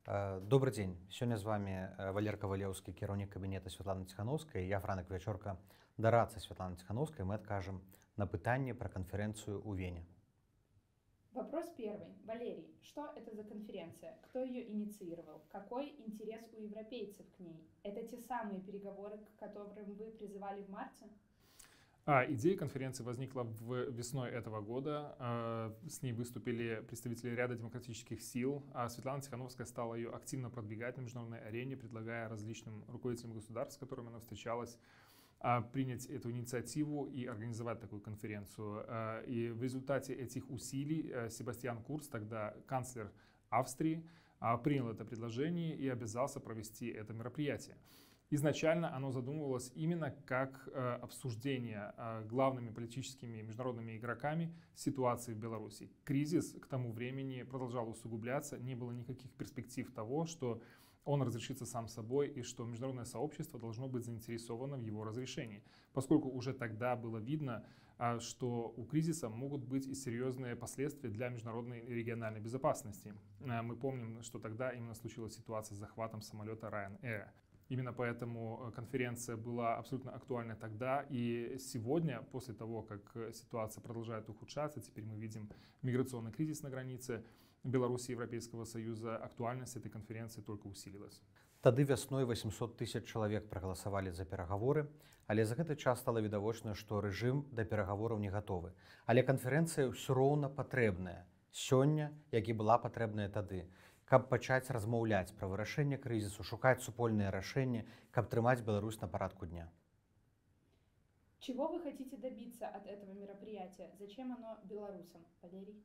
Добрый дзень. Сёння з вами Валер Кавалеўскі, кіраўнік кабінета Святланы Ціханаўскай. Я Франак Вячорка, дарадца Святланы Ціханаўскай. Мы адкажам на пытанне про конференцию у Вене. Вопрос первый. Валерий, что это за конференция? Кто ее инициировал? Какой интерес у европейцев к ней? Это те самые переговоры, к которым вы призывали в марте? Идея конференции возникла весной этого года. С ней выступили представители ряда демократических сил, а Светлана Тихановская стала ее активно продвигать на международной арене, предлагая различным руководителям государств, с которыми она встречалась, принять эту инициативу и организовать такую конференцию. И в результате этих усилий Себастьян Курц, тогда канцлер Австрии, принял это предложение и обязался провести это мероприятие. Изначально оно задумывалось именно как обсуждение главными политическими международными игроками ситуации в Беларуси. Кризис к тому времени продолжал усугубляться, не было никаких перспектив того, что он разрешится сам собой и что международное сообщество должно быть заинтересовано в его разрешении, поскольку уже тогда было видно, что у кризиса могут быть и серьезные последствия для международной и региональной безопасности. Мы помним, что тогда именно случилась ситуация с захватом самолета Ryanair. Именно поэтому конференция была абсолютно актуальна тогда, и сегодня, после того, как ситуация продолжает ухудшаться, теперь мы видим миграционный кризис на границе Беларуси и Европейского Союза, актуальность этой конференции только усилилась. Тады вясной 800 тысяч чалавек прагаласавалі за перагаворы, але за гэты час стала відавочна, што рэжым да перагавораў не гатовы. Але канферэнцыя ўсё роўна патрэбная сёння, як і была патрэбная тады, каб пачаць размаўляць пра вырашэнне крызісу, шукаць супольныя рашэнні, каб трымаць Беларусь на парадку дня. Чего вы хотите добиться от этого мероприятия? Зачем оно белорусам, Валерий?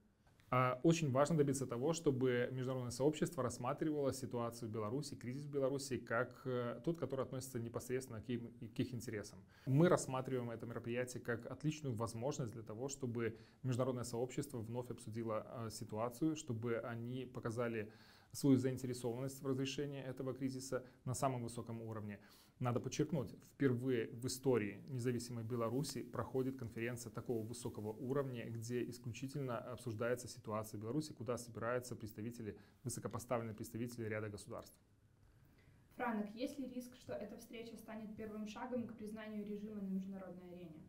Очень важно добиться того, чтобы международное сообщество рассматривало ситуацию в Беларуси, кризис в Беларуси, как тот, который относится непосредственно к их интересам. Мы рассматриваем это мероприятие как отличную возможность для того, чтобы международное сообщество вновь обсудило ситуацию, чтобы они показали свою заинтересованность в разрешении этого кризиса на самом высоком уровне. Надо подчеркнуть, впервые в истории независимой Беларуси проходит конференция такого высокого уровня, где исключительно обсуждается ситуация в Беларуси, куда собираются представители, высокопоставленные представители ряда государств. Франок, есть ли риск, что эта встреча станет первым шагом к признанию режима на международной арене?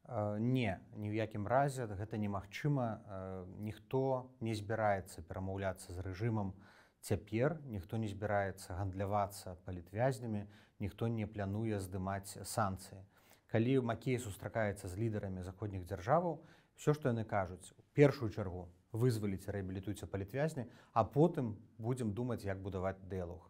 Не, ні ў якім разе гэта немагчыма. Ніхто не збіраецца перамаўляцца з рэжымам цяпер, ніхто не збіраецца гандлявацца палітвязнямі, ніхто не плануе здымаць санкцыі. Калі Макей сустракаецца з лідарамі заходніх дзяржаваў, все, што яны кажуць, у першую чаргу вызваліце, рэабілітуйце палітвязні, а потым будзем думаць, як будаваць дыялог.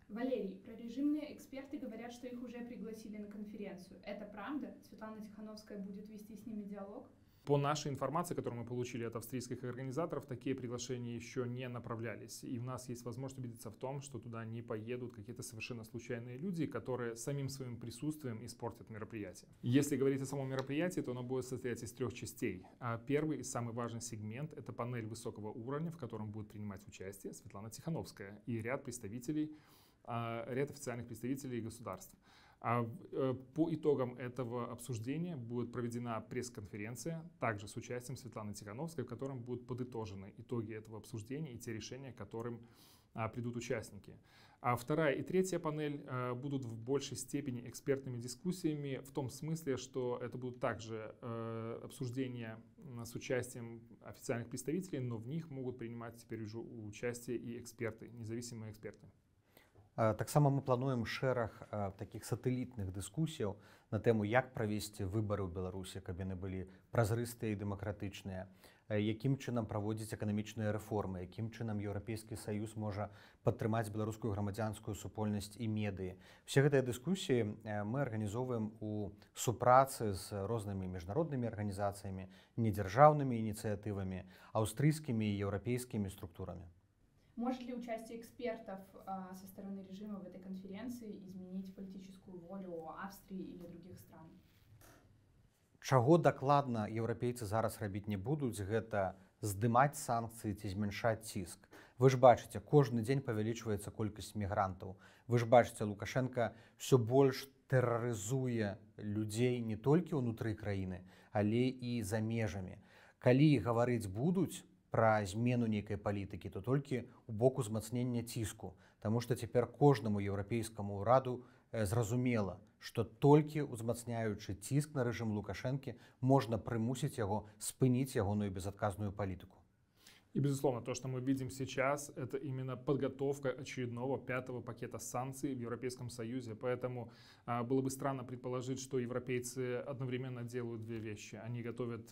Валерий, прорежимные эксперты говорят, что их уже пригласили на конференцию. Это правда? Светлана Тихановская будет вести с ними диалог? По нашей информации, которую мы получили от австрийских организаторов, такие приглашения еще не направлялись. И у нас есть возможность убедиться в том, что туда не поедут какие-то совершенно случайные люди, которые самим своим присутствием испортят мероприятие. Если говорить о самом мероприятии, то оно будет состоять из 3 частей. Первый и самый важный сегмент — это панель высокого уровня, в котором будет принимать участие Светлана Тихановская и ряд представителей, ряд официальных представителей государств. По итогам этого обсуждения будет проведена пресс-конференция, также с участием Светланы Тихановской, в котором будут подытожены итоги этого обсуждения и те решения, к которым придут участники. А вторая и третья панель будут в большей степени экспертными дискуссиями, в том смысле, что это будут также обсуждения с участием официальных представителей, но в них могут принимать теперь уже участие и эксперты, независимые эксперты. Таксама мы плануем шэраг такіх сатэлітных дыскусіяў на тэму, як правесці выбары ў Беларусі, каб яны былі празрыстыя і дэмакратычныя, якім чынам праводзіць эканамічныя рэформы, якім чынам Еўрапейскі Саюз можа падтрымаць беларускую грамадзянскую супольнасць і медыі. Усе гэтыя дыскусіі мы арганізоўваем у супрацы з рознымі міжнароднымі арганізацыямі, недзяржаўнымі ініцыятывамі, аўстрыйскімі і еўрапейскімі структурамі. Может ли участие экспертов со стороны режима в этой конференции изменить политическую волю Австрии или других стран? Чаго дакладна еўрапейцы зараз рабіць не будуць, гэта здымаць санкцыі ці змяншаць ціск. Вы ж бачыце, кожны дзень павялічваецца колькасць мігрантаў. Вы ж бачыце, Лукашенко все больш тэрарызуе людзей не толькі ўнутры краіны, але і за межамі. Калі гаварыць будуць, пра змену нейкай палітыкі, то толькі ў боку узмацнення ціску, таму што цяпер кожнаму еўрапейскаму ўраду зразумела, што толькі узмацняючы ціск на рэжым Лукашэнкі можна прымусіць яго спыніць ягоную безадказную палітыку. И, безусловно, то, что мы видим сейчас, это именно подготовка очередного 5-го пакета санкций в Европейском Союзе. Поэтому было бы странно предположить, что европейцы одновременно делают две вещи. Они готовят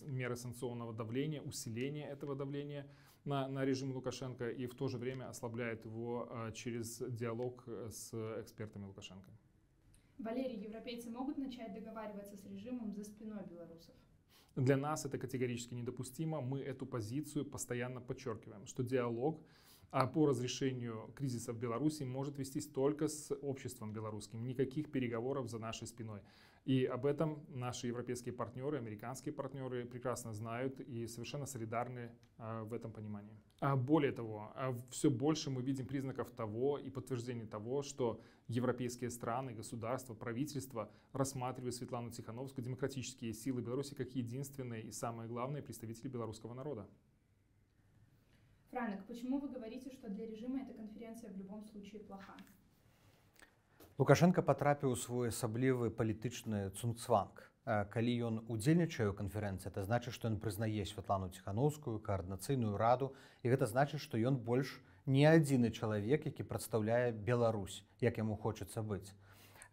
меры санкционного давления, усиление этого давления на режим Лукашенко и в то же время ослабляют его через диалог с экспертами Лукашенко. Валерий, европейцы могут начать договариваться с режимом за спиной белорусов? Для нас это категорически недопустимо. Мы эту позицию постоянно подчеркиваем, что диалог по разрешению кризиса в Беларуси может вестись только с обществом белорусским. Никаких переговоров за нашей спиной. И об этом наши европейские партнеры, американские партнеры прекрасно знают и совершенно солидарны в этом понимании. Более того, все больше мы видим признаков того и подтверждений того, что европейские страны, государства, правительства рассматривают Светлану Тихановскую, демократические силы Беларуси, как единственные и самые главные представители белорусского народа. Франек, почему вы говорите, что для режима эта конференция в любом случае плоха? Лукашенко патрапіў у свой асаблівы палітычны цугцванг. Калі ён удзельнічае ў канферэнцыі, это значыць, што ён прызнае Святлану Ціхановскую, каардынацыйную раду, і гэта значыць, што ён больш не адзіны чалавек, які прадстаўляе Беларусь, як яму хочацца быць.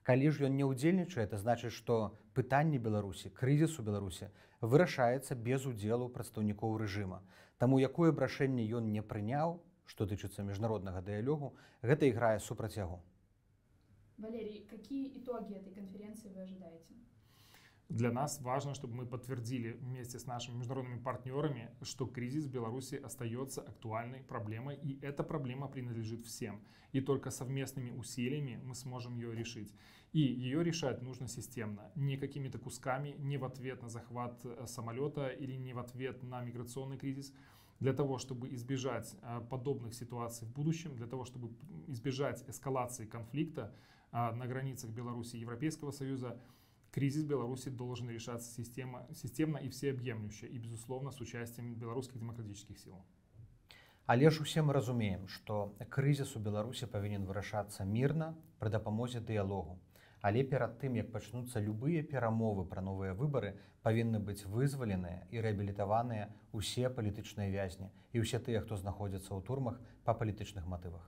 Калі ж ён не ўдзельнічае, это значыць, што пытанне Беларусі, крызіс у Беларусі вырашаецца без удзелу прадстаўнікоў рэжыма. Таму якое б рашэнне ён не прыняў, што тычыцца міжнароднага дыялогу, гэта іграе супраць яго. Валерий, какие итоги этой конференции вы ожидаете? Для нас важно, чтобы мы подтвердили вместе с нашими международными партнерами, что кризис в Беларуси остается актуальной проблемой, и эта проблема принадлежит всем. И только совместными усилиями мы сможем ее решить. И ее решать нужно системно, не какими-то кусками, не в ответ на захват самолета или не в ответ на миграционный кризис. Для того, чтобы избежать подобных ситуаций в будущем, для того, чтобы избежать эскалации конфликта на границах Беларуси и Европейского Союза, кризис Беларуси должен решаться системно и всеобъемлюще, и, безусловно, с участием белорусских демократических сил. Але ж усе мы разумеем, што крызіс у Беларусі павінен вырашацца мірна пры дапамозе дыялогу. Але перад тым, як пачнуцца любыя перамовы пра новыя выбары, павінны быць вызваленыя і рэабілітаваныя ўсе палітычныя вязні і ўсе тыя, хто знаходзіцца ў турмах па палітычных матывах.